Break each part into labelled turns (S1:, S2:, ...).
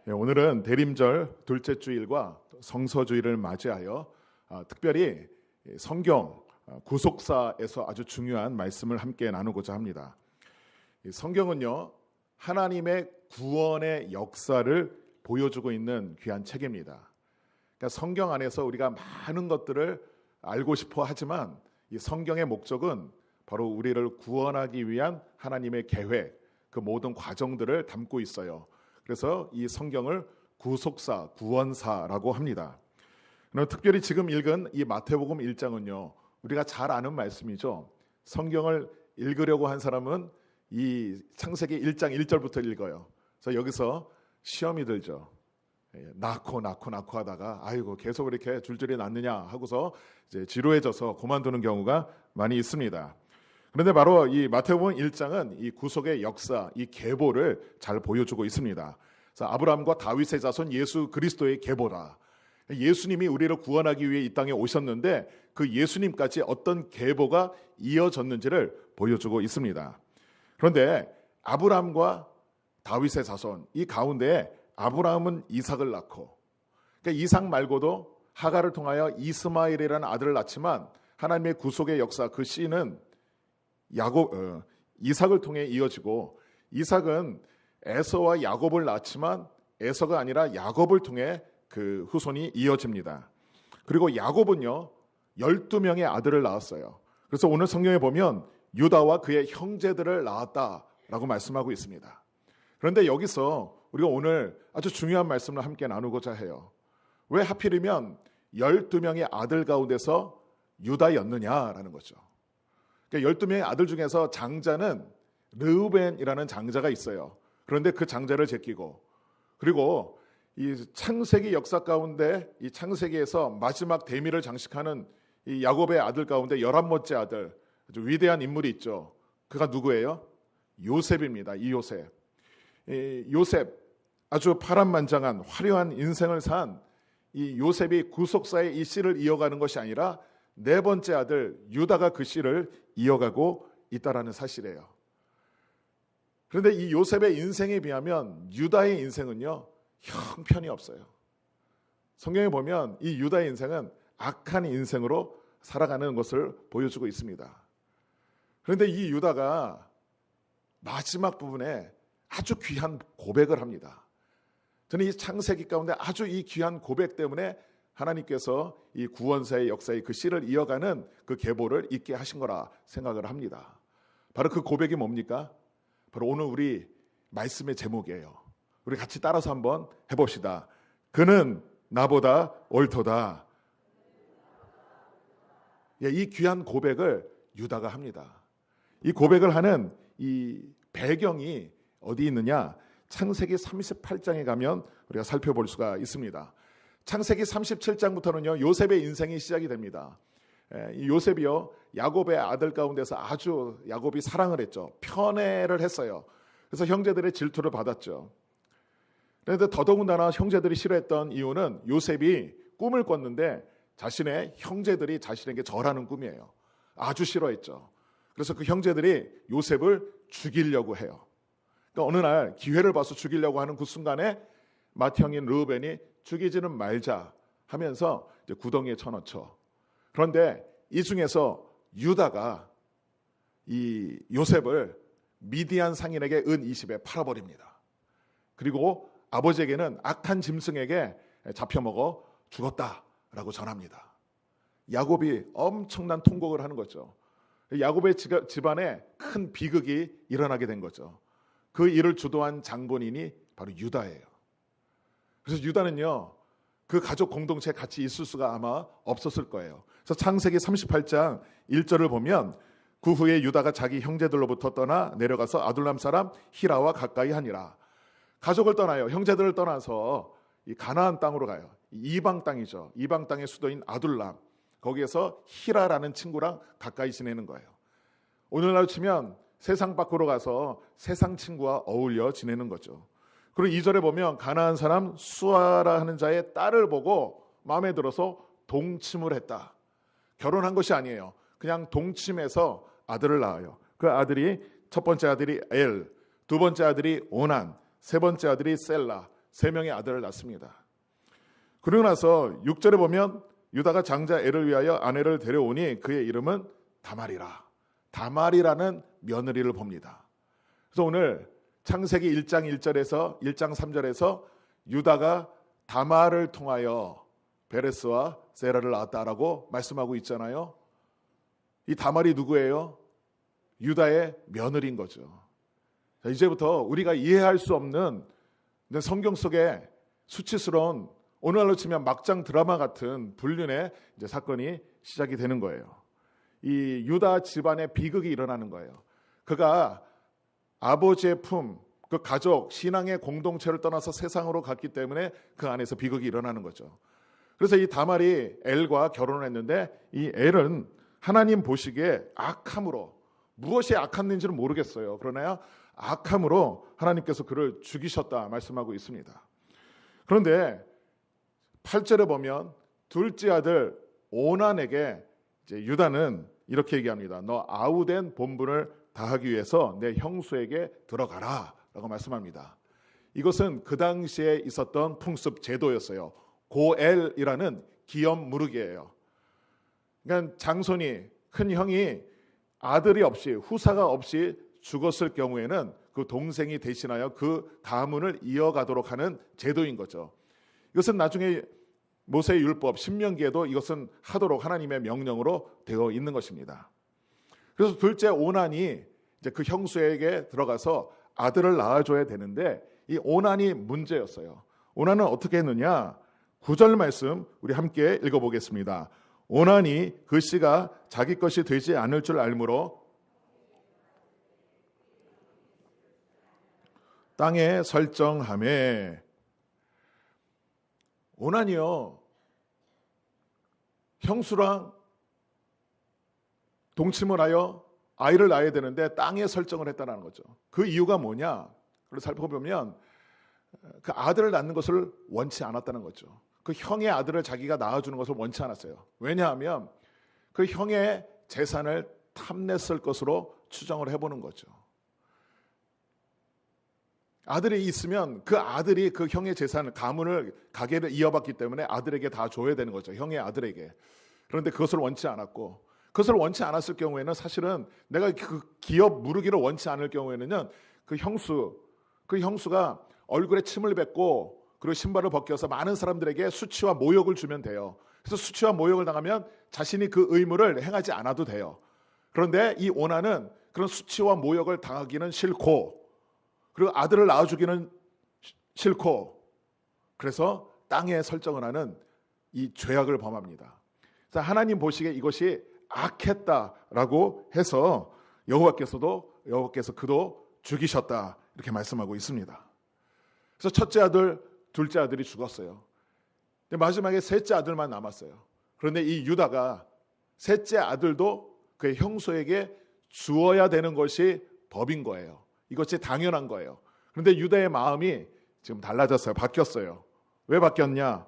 S1: 오늘은 대림절 둘째 주일과 성서주일을 맞이하여 특별히 성경 구속사에서 아주 중요한 말씀을 함께 나누고자 합니다. 성경은요, 하나님의 구원의 역사를 보여주고 있는 귀한 책입니다. 그러니까 성경 안에서 우리가 많은 것들을 알고 싶어 하지만 이 성경의 목적은 바로 우리를 구원하기 위한 하나님의 계획, 그 모든 과정들을 담고 있어요. 그래서 이 성경을 구속사, 구원사라고 합니다. 특별히 지금 읽은 이 마태복음 1장은요, 우리가 잘 아는 말씀이죠. 성경을 읽으려고 한 사람은 이 창세기 1장 1절부터 읽어요. 그래서 여기서 시험이 들죠. 낳고 하다가 아이고 계속 이렇게 줄줄이 낳느냐 하고서 이제 지루해져서 그만두는 경우가 많이 있습니다. 그런데 바로 이 마태복음 1장은 이 구속의 역사, 이 계보를 잘 보여주고 있습니다. 그래서 아브라함과 다윗의 자손 예수 그리스도의 계보다. 예수님이 우리를 구원하기 위해 이 땅에 오셨는데 그 예수님까지 어떤 계보가 이어졌는지를 보여주고 있습니다. 그런데 아브라함과 다윗의 자손, 이 가운데 아브라함은 이삭을 낳고, 그러니까 이삭 말고도 하갈을 통하여 이스마엘이라는 아들을 낳지만 하나님의 구속의 역사, 그 씨는 이삭을 통해 이어지고, 이삭은 에서와 야곱을 낳지만 에서가 아니라 야곱을 통해 그 후손이 이어집니다. 그리고 야곱은요 12명의 아들을 낳았어요. 그래서 오늘 성경에 보면 유다와 그의 형제들을 낳았다라고 말씀하고 있습니다. 그런데 여기서 우리가 오늘 아주 중요한 말씀을 함께 나누고자 해요. 왜 하필이면 12명의 아들 가운데서 유다였느냐라는 거죠. 그러니까 12명의 아들 중에서 장자는 르우벤이라는 장자가 있어요. 그런데 그 장자를 제끼고, 그리고 이 창세기 역사 가운데 이 창세기에서 마지막 대미를 장식하는 이 야곱의 아들 가운데 11번째 아들, 아주 위대한 인물이 있죠. 그가 누구예요? 요셉입니다. 이 요셉. 요셉, 아주 파란만장한 화려한 인생을 산 이 요셉이 구속사의 이 씨를 이어가는 것이 아니라 네 번째 아들 유다가 그 씨를 이어가고 있다라는 사실이에요. 그런데 이 요셉의 인생에 비하면 유다의 인생은요 형편이 없어요. 성경에 보면 이 유다의 인생은 악한 인생으로 살아가는 것을 보여주고 있습니다. 그런데 이 유다가 마지막 부분에 아주 귀한 고백을 합니다. 저는 이 창세기 가운데 아주 이 귀한 고백 때문에 하나님께서 이 구원사의 역사의 그 씨를 이어가는 그 계보를 있게 하신 거라 생각을 합니다. 바로 그 고백이 뭡니까? 바로 오늘 우리 말씀의 제목이에요. 우리 같이 따라서 한번 해봅시다. 그는 나보다 옳도다. 이 귀한 고백을 유다가 합니다. 이 고백을 하는 이 배경이 어디 있느냐? 창세기 38장에 가면 우리가 살펴볼 수가 있습니다. 창세기 37장부터는요 요셉의 인생이 시작이 됩니다. 이 요셉이요 야곱의 아들 가운데서 아주 야곱이 사랑을 했죠. 편애를 했어요. 그래서 형제들의 질투를 받았죠. 그런데 더더군다나 형제들이 싫어했던 이유는 요셉이 꿈을 꿨는데 자신의 형제들이 자신에게 절하는 꿈이에요. 아주 싫어했죠. 그래서 그 형제들이 요셉을 죽이려고 해요. 그러니까 어느 날 기회를 봐서 죽이려고 하는 그 순간에 맏형인 르우벤이 죽이지는 말자 하면서 이제 구덩이에 쳐넣죠. 그런데 이 중에서 유다가 이 요셉을 미디안 상인에게 은 20에 팔아버립니다. 그리고 아버지에게는 악한 짐승에게 잡혀먹어 죽었다라고 전합니다. 야곱이 엄청난 통곡을 하는 거죠. 야곱의 집안에 큰 비극이 일어나게 된 거죠. 그 일을 주도한 장본인이 바로 유다예요. 그래서 유다는요 그 가족 공동체에 같이 있을 수가 아마 없었을 거예요. 그래서 창세기 38장 1절을 보면 그 후에 유다가 자기 형제들로부터 떠나 내려가서 아둘람 사람 히라와 가까이 하니라. 가족을 떠나요. 형제들을 떠나서 이 가나안 땅으로 가요. 이방 땅이죠. 이방 땅의 수도인 아둘람. 거기에서 히라라는 친구랑 가까이 지내는 거예요. 오늘날 치면 세상 밖으로 가서 세상 친구와 어울려 지내는 거죠. 그리고 2절에 보면 가나안 사람 수아라 하는 자의 딸을 보고 마음에 들어서 동침을 했다. 결혼한 것이 아니에요. 그냥 동침해서 아들을 낳아요. 그 아들이 첫 번째 아들이 엘, 두 번째 아들이 오난, 세 번째 아들이 셀라, 3명의 아들을 낳습니다. 그러고 나서 6절에 보면 유다가 장자 엘을 위하여 아내를 데려오니 그의 이름은 다말이라. 다말이라는 며느리를 봅니다. 그래서 오늘 창세기 1장 1절에서 1장 3절에서 유다가 다말을 통하여 베레스와 세라를 낳았다라고 말씀하고 있잖아요. 이 다말이 누구예요? 유다의 며느리인 거죠. 자, 이제부터 우리가 이해할 수 없는 성경 속에 수치스러운, 오늘날로 치면 막장 드라마 같은 불륜의 이제 사건이 시작이 되는 거예요. 이 유다 집안의 비극이 일어나는 거예요. 그가 아버지의 품, 그 가족, 신앙의 공동체를 떠나서 세상으로 갔기 때문에 그 안에서 비극이 일어나는 거죠. 그래서 이 다말이 엘과 결혼을 했는데 이 엘은 하나님 보시기에 악함으로, 무엇이 악했는지는 모르겠어요. 그러나 악함으로 하나님께서 그를 죽이셨다 말씀하고 있습니다. 그런데 8절에 보면 둘째 아들 오난에게 이제 유다는 이렇게 얘기합니다. 너 아우된 본분을 다하기 위해서 내 형수에게 들어가라 라고 말씀합니다. 이것은 그 당시에 있었던 풍습 제도였어요. 고엘이라는 기업 무르기예요. 그러니까 장손이, 큰 형이 아들이 없이, 후사가 없이 죽었을 경우에는 그 동생이 대신하여 그 가문을 이어가도록 하는 제도인 거죠. 이것은 나중에 모세의 율법 신명기에도 이것은 하도록 하나님의 명령으로 되어 있는 것입니다. 그래서 둘째 오난이 이제 그 형수에게 들어가서 아들을 낳아줘야 되는데 이 오난이 문제였어요. 오난은 어떻게 했느냐? 9절 말씀 우리 함께 읽어보겠습니다. 오난이 그 씨가 자기 것이 되지 않을 줄 알므로 땅에 설정하매. 오난이요, 형수랑 동침을 하여 아이를 낳아야 되는데 땅에 설정을 했다는 거죠. 그 이유가 뭐냐? 그걸 살펴보면 그 아들을 낳는 것을 원치 않았다는 거죠. 그 형의 아들을 자기가 낳아주는 것을 원치 않았어요. 왜냐하면 그 형의 재산을 탐냈을 것으로 추정을 해보는 거죠. 아들이 있으면 그 아들이 그 형의 재산을, 가문을, 가게를 이어받기 때문에 아들에게 다 줘야 되는 거죠. 형의 아들에게. 그런데 그것을 원치 않았고, 그것을 원치 않았을 경우에는 사실은 내가 그 기업 무르기를 원치 않을 경우에는요, 그 형수가 얼굴에 침을 뱉고 그리고 신발을 벗겨서 많은 사람들에게 수치와 모욕을 주면 돼요. 그래서 수치와 모욕을 당하면 자신이 그 의무를 행하지 않아도 돼요. 그런데 이 오난은 그런 수치와 모욕을 당하기는 싫고, 그리고 아들을 낳아주기는 싫고, 그래서 땅에 설정을 하는 이 죄악을 범합니다. 그래서 하나님 보시기에 이것이 악했다라고 해서 여호와께서 그도 죽이셨다 이렇게 말씀하고 있습니다. 그래서 첫째 아들, 둘째 아들이 죽었어요. 근데 마지막에 셋째 아들만 남았어요. 그런데 이 유다가 셋째 아들도 그의 형수에게 주어야 되는 것이 법인 거예요. 이것이 당연한 거예요. 그런데 유다의 마음이 지금 달라졌어요. 바뀌었어요. 왜 바뀌었냐?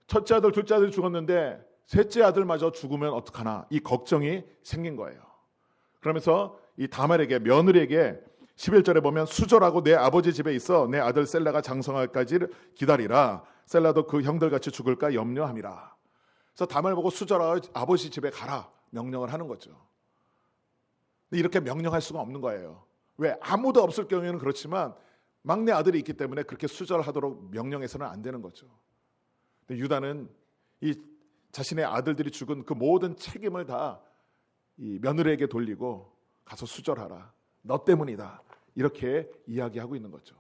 S1: 첫째 아들, 둘째 아들이 죽었는데 셋째 아들마저 죽으면 어떡하나, 이 걱정이 생긴 거예요. 그러면서 이 다말에게, 며느리에게 11절에 보면 수절하고 내 아버지 집에 있어 내 아들 셀라가 장성할까지 기다리라. 셀라도 그 형들같이 죽을까 염려함이라. 그래서 다말 보고 수절하고 아버지 집에 가라 명령을 하는 거죠. 근데 이렇게 명령할 수가 없는 거예요. 왜? 아무도 없을 경우에는 그렇지만 막내 아들이 있기 때문에 그렇게 수절하도록 명령해서는 안 되는 거죠. 근데 유다는 이 자신의 아들들이 죽은 그 모든 책임을 다 이 며느리에게 돌리고 가서 수절하라. 너 때문이다. 이렇게 이야기하고 있는 거죠.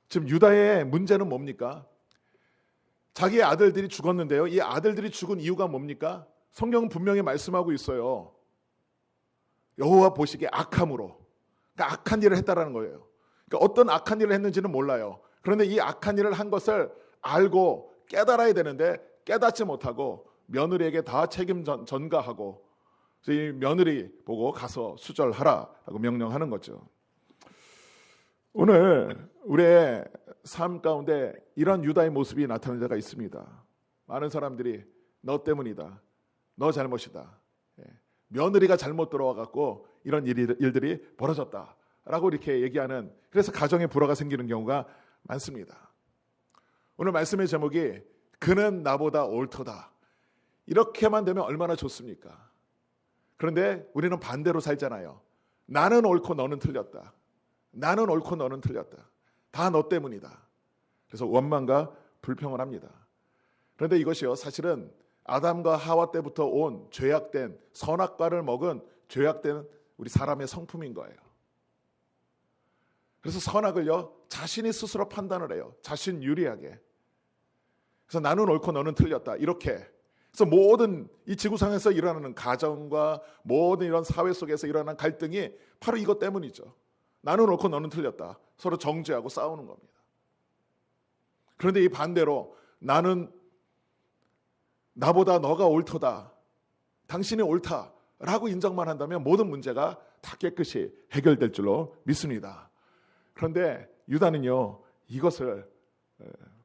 S1: 지금 유다의 문제는 뭡니까? 자기의 아들들이 죽었는데요. 이 아들들이 죽은 이유가 뭡니까? 성경은 분명히 말씀하고 있어요. 여호와 보시기에 악함으로. 그러니까 악한 일을 했다라는 거예요. 그러니까 어떤 악한 일을 했는지는 몰라요. 그런데 이 악한 일을 한 것을 알고 깨달아야 되는데 깨닫지 못하고 며느리에게 다 책임 전가하고, 그래서 이 며느리 보고 가서 수절하라라고 명령하는 거죠. 오늘 우리의 삶 가운데 이런 유다의 모습이 나타나는 데가 있습니다. 많은 사람들이 너 때문이다, 너 잘못이다, 며느리가 잘못 들어와갖고 이런 일들이 벌어졌다라고 이렇게 얘기하는, 그래서 가정에 불화가 생기는 경우가 많습니다. 오늘 말씀의 제목이 그는 나보다 옳도다. 이렇게만 되면 얼마나 좋습니까? 그런데 우리는 반대로 살잖아요. 나는 옳고 너는 틀렸다. 나는 옳고 너는 틀렸다. 다 너 때문이다. 그래서 원망과 불평을 합니다. 그런데 이것이요, 사실은 아담과 하와 때부터 온 죄악된 선악과를 먹은 죄악된 우리 사람의 성품인 거예요. 그래서 선악을요, 자신이 스스로 판단을 해요. 자신 유리하게. 그래서 나는 옳고 너는 틀렸다. 이렇게. 그래서 모든 이 지구상에서 일어나는 가정과 모든 이런 사회 속에서 일어나는 갈등이 바로 이것 때문이죠. 나는 옳고 너는 틀렸다. 서로 정죄하고 싸우는 겁니다. 그런데 이 반대로 나는 나보다 너가 옳도다. 당신이 옳다라고 인정만 한다면 모든 문제가 다 깨끗이 해결될 줄로 믿습니다. 그런데 유다는요, 이것을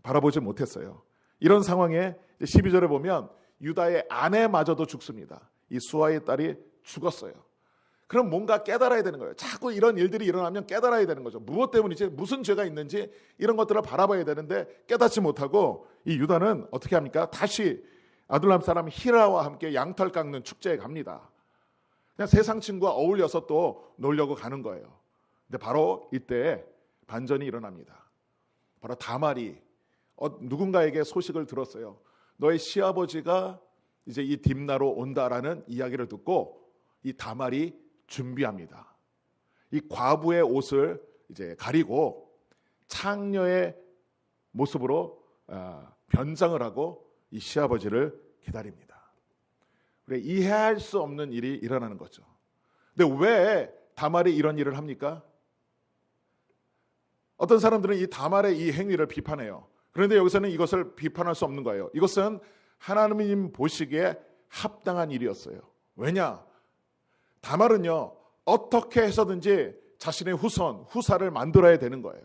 S1: 바라보지 못했어요. 이런 상황에 12절에 보면 유다의 아내마저도 죽습니다. 이 수아의 딸이 죽었어요. 그럼 뭔가 깨달아야 되는 거예요. 자꾸 이런 일들이 일어나면 깨달아야 되는 거죠. 무엇 때문이지? 무슨 죄가 있는지 이런 것들을 바라봐야 되는데 깨닫지 못하고 이 유다는 어떻게 합니까? 다시 아둘람 사람 히라와 함께 양털 깎는 축제에 갑니다. 그냥 세상 친구와 어울려서 또 놀려고 가는 거예요. 근데 바로 이때 반전이 일어납니다. 바로 다말이 누군가에게 소식을 들었어요. 너의 시아버지가 이제 이 딥나로 온다라는 이야기를 듣고 이 다말이 준비합니다. 이 과부의 옷을 이제 가리고 창녀의 모습으로 변장을 하고 이 시아버지를 기다립니다. 그래, 이해할 수 없는 일이 일어나는 거죠. 근데 왜 다말이 이런 일을 합니까? 어떤 사람들은 이 다말의 이 행위를 비판해요. 그런데 여기서는 이것을 비판할 수 없는 거예요. 이것은 하나님 보시기에 합당한 일이었어요. 왜냐? 다말은요, 어떻게 해서든지 자신의 후사를 만들어야 되는 거예요.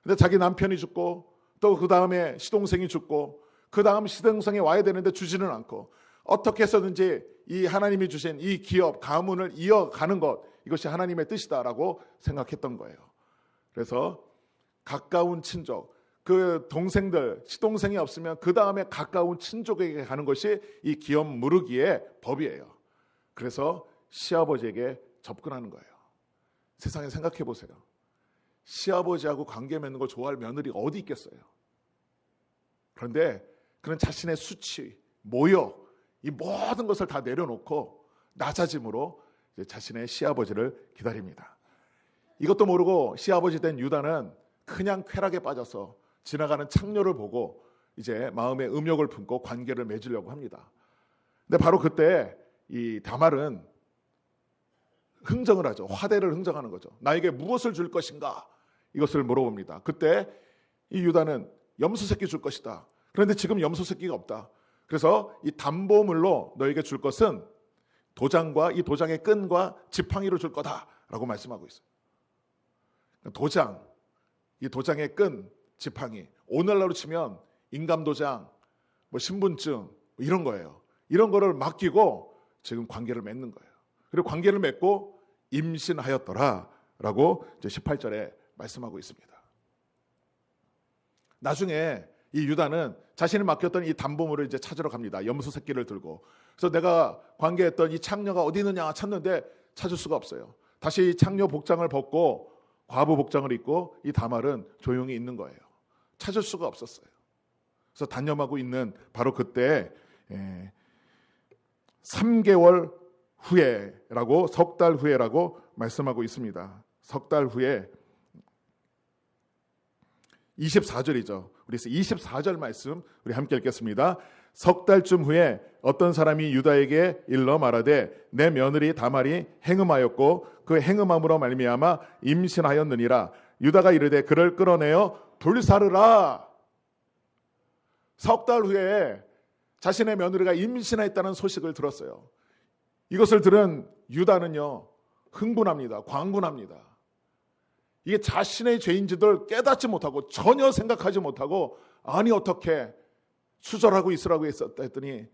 S1: 근데 자기 남편이 죽고 또 그 다음에 시동생이 죽고 그 다음 시동생이 와야 되는데 주지는 않고 어떻게 해서든지 이 하나님이 주신 이 기업, 가문을 이어가는 것, 이것이 하나님의 뜻이다라고 생각했던 거예요. 그래서 가까운 친족, 그 동생들, 시동생이 없으면 그 다음에 가까운 친족에게 가는 것이 이 기업 무르기의 법이에요. 그래서 시아버지에게 접근하는 거예요. 세상에 생각해 보세요. 시아버지하고 관계 맺는 걸 좋아할 며느리가 어디 있겠어요? 그런데 그는 자신의 수치, 모욕, 이 모든 것을 다 내려놓고 낮아짐으로 이제 자신의 시아버지를 기다립니다. 이것도 모르고 시아버지 된 유다는 그냥 쾌락에 빠져서 지나가는 창녀를 보고 이제 마음에 음욕을 품고 관계를 맺으려고 합니다. 근데 바로 그때 이 다말은 흥정을 하죠. 화대를 흥정하는 거죠. 나에게 무엇을 줄 것인가? 이것을 물어봅니다. 그때 이 유다는 염소 새끼 줄 것이다. 그런데 지금 염소 새끼가 없다. 그래서 이 담보물로 너에게 줄 것은 도장과 이 도장의 끈과 지팡이를 줄 거다라고 말씀하고 있어요. 도장, 이 도장의 끈, 지팡이, 오늘날로 치면 인감도장, 뭐 신분증 이런 거예요. 이런 거를 맡기고 지금 관계를 맺는 거예요. 그리고 관계를 맺고 임신하였더라라고 이제 18절에 말씀하고 있습니다. 나중에 이 유다는 자신이 맡겼던 이 담보물을 이제 찾으러 갑니다. 염소 새끼를 들고. 그래서 내가 관계했던 이 창녀가 어디 있느냐 찾는데 찾을 수가 없어요. 다시 창녀 복장을 벗고 과부 복장을 입고 이 다말은 조용히 있는 거예요. 찾을 수가 없었어요. 그래서 단념하고 있는 바로 그때 3개월 후에라고, 석 달 후에라고 말씀하고 있습니다. 석 달 후에 24절이죠. 우리 24절 말씀 우리 함께 읽겠습니다. 석 달쯤 후에 어떤 사람이 유다에게 일러 말하되 내 며느리 다말이 행음하였고 그 행음함으로 말미암아 임신하였느니라. 유다가 이르되 그를 끌어내어 불사르라. 석 달 후에 자신의 며느리가 임신했다는 소식을 들었어요. 이것을 들은 유다는요, 흥분합니다. 광분합니다. 이게 자신의 죄인지들 깨닫지 못하고 전혀 생각하지 못하고 아니 어떻게 수절하고 있으라고 했었다 했더니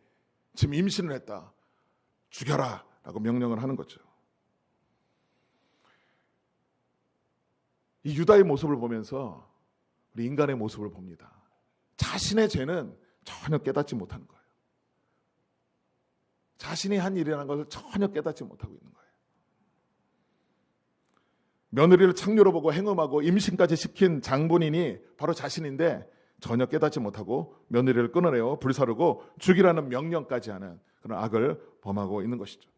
S1: 지금 임신을 했다. 죽여라 라고 명령을 하는 거죠. 이 유다의 모습을 보면서 우리 인간의 모습을 봅니다. 자신의 죄는 전혀 깨닫지 못하는 거예요. 자신이 한 일이라는 것을 전혀 깨닫지 못하고 있는 거예요. 며느리를 창녀로 보고 행음하고 임신까지 시킨 장본인이 바로 자신인데 전혀 깨닫지 못하고 며느리를 끊어내어 불사르고 죽이라는 명령까지 하는 그런 악을 범하고 있는 것이죠.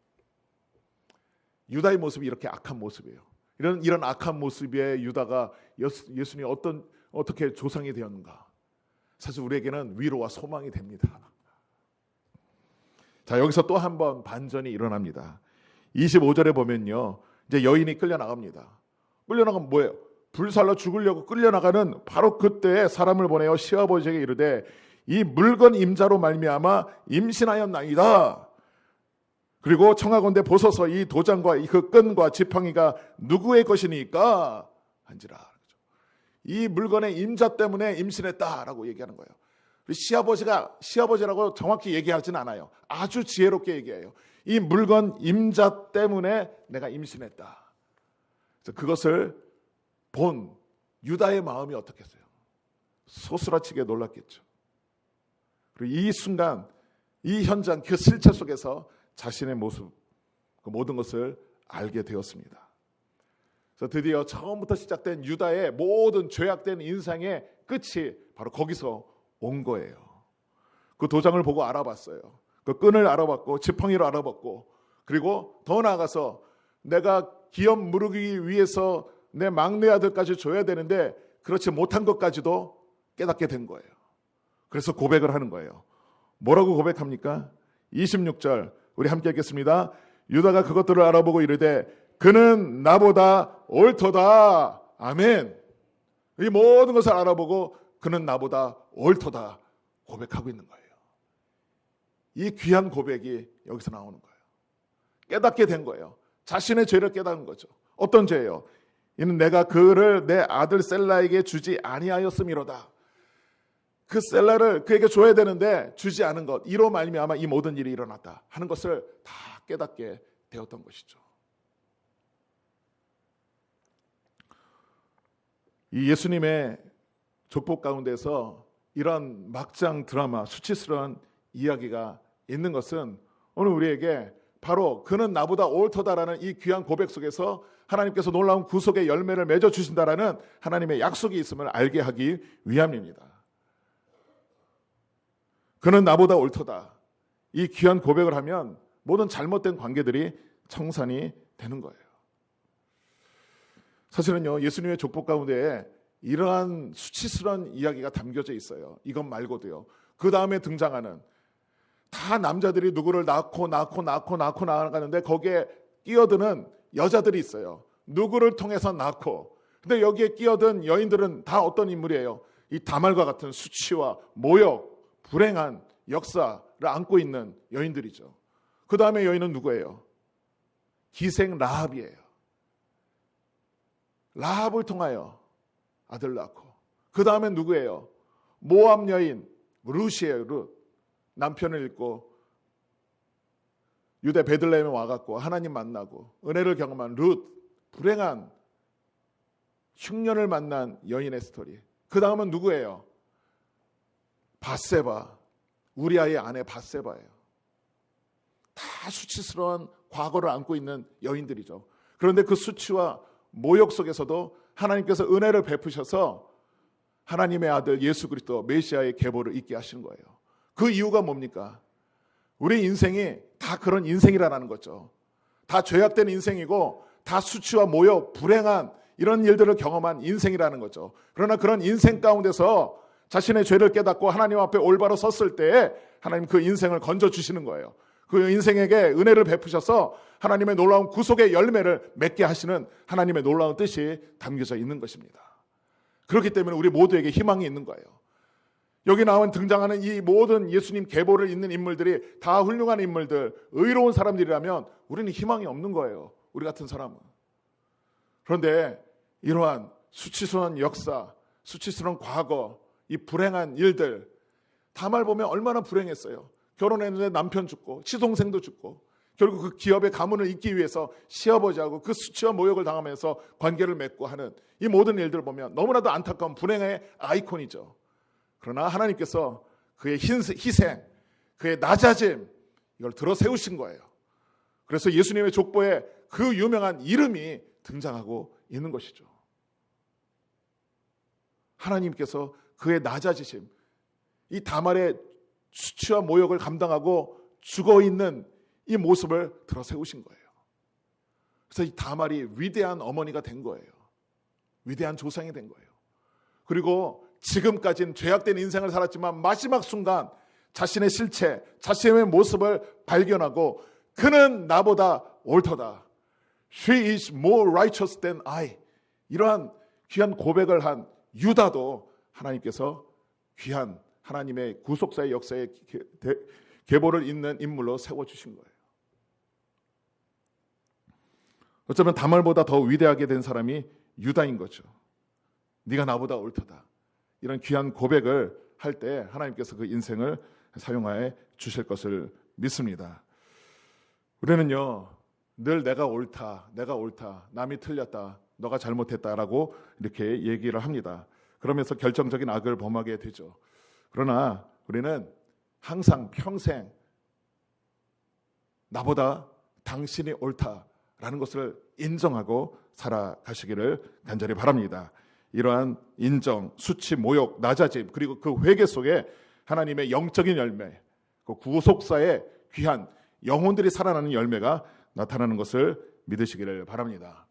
S1: 유다의 모습이 이렇게 악한 모습이에요. 이런 악한 모습의 유다가 예수님이 어떻게 조상이 되었는가? 사실 우리에게는 위로와 소망이 됩니다. 자, 여기서 또 한 번 반전이 일어납니다. 25절에 보면요, 이제 여인이 끌려나갑니다. 끌려나가면 뭐예요? 불살라 죽으려고 끌려나가는 바로 그때에 사람을 보내어 시아버지에게 이르되 이 물건 임자로 말미암아 임신하였나이다. 그리고 청하건대 보소서 이 도장과 그 끈과 지팡이가 누구의 것이니까 한지라. 이 물건의 임자 때문에 임신했다라고 얘기하는 거예요. 시아버지라고 정확히 얘기하진 않아요. 아주 지혜롭게 얘기해요. 이 물건 임자 때문에 내가 임신했다. 그래서 그것을 본 유다의 마음이 어떻겠어요? 소스라치게 놀랐겠죠. 그리고 이 순간, 이 현장, 그 실체 속에서 자신의 모습, 그 모든 것을 알게 되었습니다. 그래서 드디어 처음부터 시작된 유다의 모든 죄악된 인생의 끝이 바로 거기서 온 거예요. 그 도장을 보고 알아봤어요. 그 끈을 알아봤고 지팡이를 알아봤고, 그리고 더 나아가서 내가 기업 무르기 위해서 내 막내 아들까지 줘야 되는데 그렇지 못한 것까지도 깨닫게 된 거예요. 그래서 고백을 하는 거예요. 뭐라고 고백합니까? 26절 우리 함께 읽겠습니다. 유다가 그것들을 알아보고 이르되 그는 나보다 옳도다. 아멘. 이 모든 것을 알아보고 그는 나보다 옳도다 고백하고 있는 거예요. 이 귀한 고백이 여기서 나오는 거예요. 깨닫게 된 거예요. 자신의 죄를 깨닫는 거죠. 어떤 죄예요? 이는 내가 그를 내 아들 셀라에게 주지 아니하였음이로다. 그 셀라를 그에게 줘야 되는데 주지 않은 것, 이로 말미암아 이 모든 일이 일어났다 하는 것을 다 깨닫게 되었던 것이죠. 이 예수님의 족보 가운데서 이런 막장 드라마, 수치스러운 이야기가 있는 것은 오늘 우리에게 바로 그는 나보다 옳도다라는 이 귀한 고백 속에서 하나님께서 놀라운 구속의 열매를 맺어주신다라는 하나님의 약속이 있음을 알게 하기 위함입니다. 그는 나보다 옳도다. 이 귀한 고백을 하면 모든 잘못된 관계들이 청산이 되는 거예요. 사실은요, 예수님의 족보 가운데에 이러한 수치스러운 이야기가 담겨져 있어요. 이것 말고도요. 그 다음에 등장하는 다 남자들이 누구를 낳고 나가는데 거기에 끼어드는 여자들이 있어요. 누구를 통해서 낳고. 근데 여기에 끼어든 여인들은 다 어떤 인물이에요? 이 다말과 같은 수치와 모욕, 불행한 역사를 안고 있는 여인들이죠. 그 다음에 여인은 누구예요? 기생 라합이에요. 라합을 통하여 아들 낳고. 그 다음에 누구예요? 모압 여인 룻이에요. 룻. 남편을 잃고 유대 베들레헴에 와갖고 하나님 만나고 은혜를 경험한 룻. 불행한 흉년을 만난 여인의 스토리. 그 다음은 누구예요? 밧세바. 우리아의 아내 밧세바예요. 다 수치스러운 과거를 안고 있는 여인들이죠. 그런데 그 수치와 모욕 속에서도 하나님께서 은혜를 베푸셔서 하나님의 아들 예수 그리스도 메시아의 계보를 있게 하신 거예요. 그 이유가 뭡니까? 우리 인생이 다 그런 인생이라는 거죠. 다 죄악된 인생이고 다 수치와 모욕, 불행한 이런 일들을 경험한 인생이라는 거죠. 그러나 그런 인생 가운데서 자신의 죄를 깨닫고 하나님 앞에 올바로 섰을 때 하나님 그 인생을 건져주시는 거예요. 그 인생에게 은혜를 베푸셔서 하나님의 놀라운 구속의 열매를 맺게 하시는 하나님의 놀라운 뜻이 담겨져 있는 것입니다. 그렇기 때문에 우리 모두에게 희망이 있는 거예요. 여기 나온 등장하는 이 모든 예수님 계보를 잇는 인물들이 다 훌륭한 인물들, 의로운 사람들이라면 우리는 희망이 없는 거예요. 우리 같은 사람은. 그런데 이러한 수치스러운 역사, 수치스러운 과거, 이 불행한 일들, 다말 보면 얼마나 불행했어요. 결혼했는데 남편 죽고 시동생도 죽고 결국 그 기업의 가문을 잇기 위해서 시아버지하고 그 수치와 모욕을 당하면서 관계를 맺고 하는 이 모든 일들을 보면 너무나도 안타까운 불행의 아이콘이죠. 그러나 하나님께서 그의 희생, 그의 낮아짐, 이걸 들어 세우신 거예요. 그래서 예수님의 족보에 그 유명한 이름이 등장하고 있는 것이죠. 하나님께서 그의 낮아지심, 이 다말의 수치와 모욕을 감당하고 죽어있는 이 모습을 들어 세우신 거예요. 그래서 이 다말이 위대한 어머니가 된 거예요. 위대한 조상이 된 거예요. 그리고 지금까지는 죄악된 인생을 살았지만 마지막 순간 자신의 실체, 자신의 모습을 발견하고 그는 나보다 옳도다. She is more righteous than I. 이러한 귀한 고백을 한 유다도 하나님께서 귀한 하나님의 구속사의 역사에 계보를 잇는 인물로 세워주신 거예요. 어쩌면 다말보다 더 위대하게 된 사람이 유다인 거죠. 네가 나보다 옳도다. 이런 귀한 고백을 할 때 하나님께서 그 인생을 사용하여 주실 것을 믿습니다. 우리는요, 늘 내가 옳다, 남이 틀렸다, 너가 잘못했다라고 이렇게 얘기를 합니다. 그러면서 결정적인 악을 범하게 되죠. 그러나 우리는 항상 평생 나보다 당신이 옳다라는 것을 인정하고 살아가시기를 간절히 바랍니다. 이러한 인정, 수치, 모욕, 낮아짐, 그리고 그 회개 속에 하나님의 영적인 열매, 그 구속사의 귀한 영혼들이 살아나는 열매가 나타나는 것을 믿으시기를 바랍니다.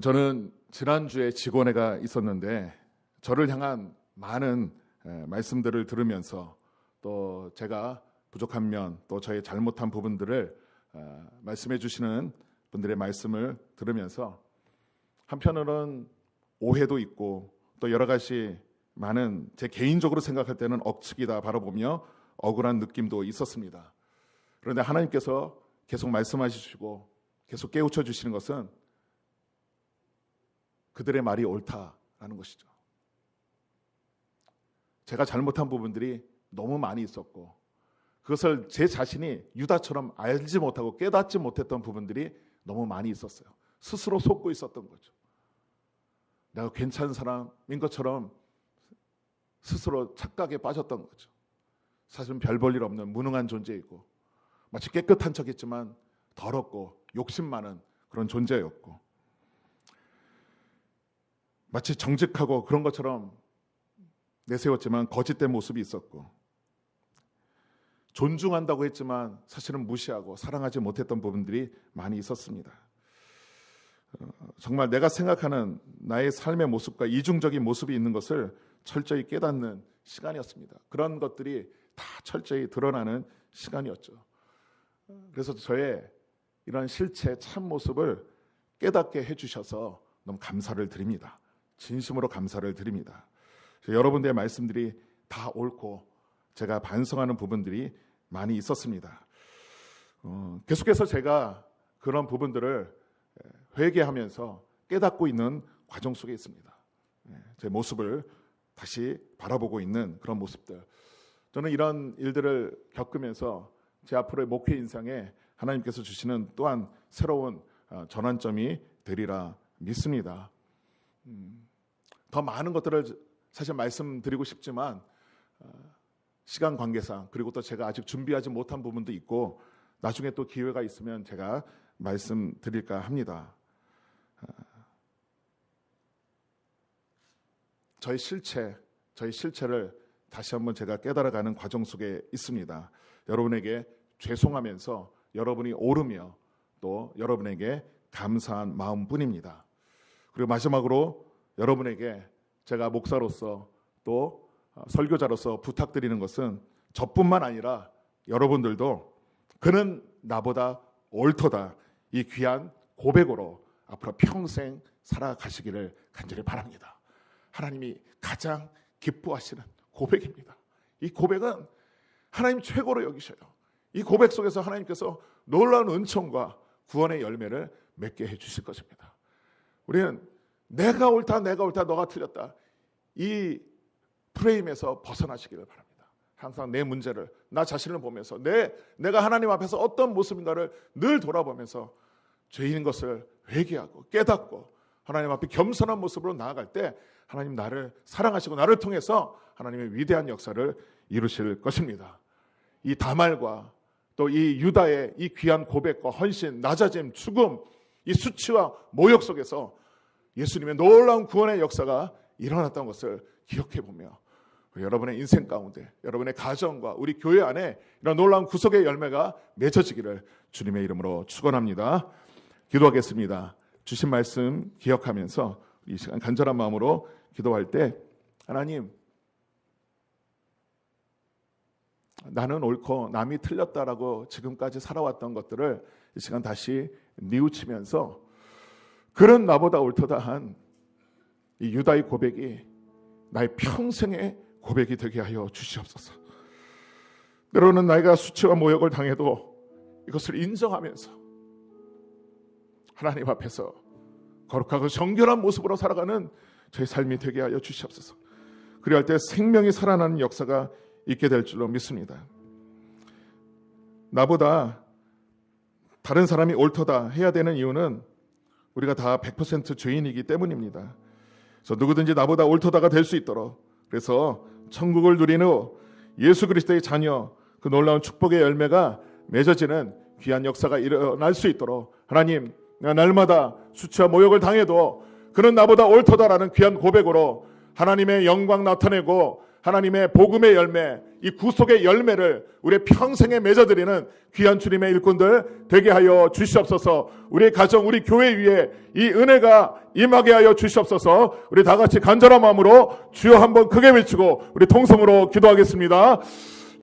S1: 저는 지난주에 직원회가 있었는데 저를 향한 많은 말씀들을 들으면서 또 제가 부족한 면, 또 저의 잘못한 부분들을 말씀해 주시는 분들의 말씀을 들으면서 한편으로는 오해도 있고 또 여러 가지 많은 제 개인적으로 생각할 때는 억측이다 바라보며 억울한 느낌도 있었습니다. 그런데 하나님께서 계속 말씀하시고 계속 깨우쳐 주시는 것은 그들의 말이 옳다라는 것이죠. 제가 잘못한 부분들이 너무 많이 있었고 그것을 제 자신이 유다처럼 알지 못하고 깨닫지 못했던 부분들이 너무 많이 있었어요. 스스로 속고 있었던 거죠. 내가 괜찮은 사람인 것처럼 스스로 착각에 빠졌던 거죠. 사실은 별 볼 일 없는 무능한 존재이고 마치 깨끗한 척했지만 더럽고 욕심 많은 그런 존재였고 마치 정직하고 그런 것처럼 내세웠지만 거짓된 모습이 있었고 존중한다고 했지만 사실은 무시하고 사랑하지 못했던 부분들이 많이 있었습니다. 정말 내가 생각하는 나의 삶의 모습과 이중적인 모습이 있는 것을 철저히 깨닫는 시간이었습니다. 그런 것들이 다 철저히 드러나는 시간이었죠. 그래서 저의 이런 실체 참모습을 깨닫게 해주셔서 너무 감사를 드립니다. 진심으로 감사를 드립니다. 여러분들의 말씀들이 다 옳고 제가 반성하는 부분들이 많이 있었습니다. 계속해서 제가 그런 부분들을 회개하면서 깨닫고 있는 과정 속에 있습니다. 제 모습을 다시 바라보고 있는 그런 모습들. 저는 이런 일들을 겪으면서 제 앞으로의 목회 인생에 하나님께서 주시는 또한 새로운 전환점이 되리라 믿습니다. 더 많은 것들을 사실 말씀드리고 싶지만 시간 관계상 그리고 또 제가 아직 준비하지 못한 부분도 있고 나중에 또 기회가 있으면 제가 말씀드릴까 합니다. 저희 실체를 다시 한번 제가 깨달아가는 과정 속에 있습니다. 여러분에게 죄송하면서 여러분이 오르며 또 여러분에게 감사한 마음뿐입니다. 그리고 마지막으로 여러분에게 제가 목사로서 또 설교자로서 부탁드리는 것은 저뿐만 아니라 여러분들도 그는 나보다 옳도다 이 귀한 고백으로 앞으로 평생 살아가시기를 간절히 바랍니다. 하나님이 가장 기뻐하시는 고백입니다. 이 고백은 하나님 최고로 여기셔요. 이 고백 속에서 하나님께서 놀라운 은총과 구원의 열매를 맺게 해주실 것입니다. 우리는 내가 옳다 너가 틀렸다 이 프레임에서 벗어나시기를 바랍니다. 항상 내 문제를, 나 자신을 보면서 내가 하나님 앞에서 어떤 모습인가를 늘 돌아보면서 죄인인 것을 회개하고 깨닫고 하나님 앞에 겸손한 모습으로 나아갈 때 하나님 나를 사랑하시고 나를 통해서 하나님의 위대한 역사를 이루실 것입니다. 이 다말과 또 이 유다의 이 귀한 고백과 헌신, 낮아짐, 죽음, 이 수치와 모욕 속에서 예수님의 놀라운 구원의 역사가 일어났다는 것을 기억해보며 여러분의 인생 가운데, 여러분의 가정과 우리 교회 안에 이런 놀라운 구속의 열매가 맺어지기를 주님의 이름으로 축원합니다. 기도하겠습니다. 주신 말씀 기억하면서 이 시간 간절한 마음으로 기도할 때, 하나님, 나는 옳고 남이 틀렸다라고 지금까지 살아왔던 것들을 이 시간 다시 뉘우치면서 그런 나보다 옳도다 한 이 유다의 고백이 나의 평생의 고백이 되게 하여 주시옵소서. 때로는 나이가 수치와 모욕을 당해도 이것을 인정하면서 하나님 앞에서 거룩하고 정결한 모습으로 살아가는 저의 삶이 되게 하여 주시옵소서. 그리할 때 생명이 살아나는 역사가 있게 될 줄로 믿습니다. 나보다 다른 사람이 옳도다 해야 되는 이유는 우리가 다 100% 죄인이기 때문입니다. 그래서 누구든지 나보다 옳도다가 될 수 있도록, 그래서 천국을 누리는 예수 그리스도의 자녀, 그 놀라운 축복의 열매가 맺어지는 귀한 역사가 일어날 수 있도록 하나님, 내가 날마다 수치와 모욕을 당해도 그는 나보다 옳도다라는 귀한 고백으로 하나님의 영광 나타내고 하나님의 복음의 열매, 이 구속의 열매를 우리의 평생에 맺어드리는 귀한 주님의 일꾼들 되게 하여 주시옵소서. 우리의 가정, 우리 교회 위에 이 은혜가 임하게 하여 주시옵소서. 우리 다 같이 간절한 마음으로 주여 한번 크게 외치고 우리 통성으로 기도하겠습니다.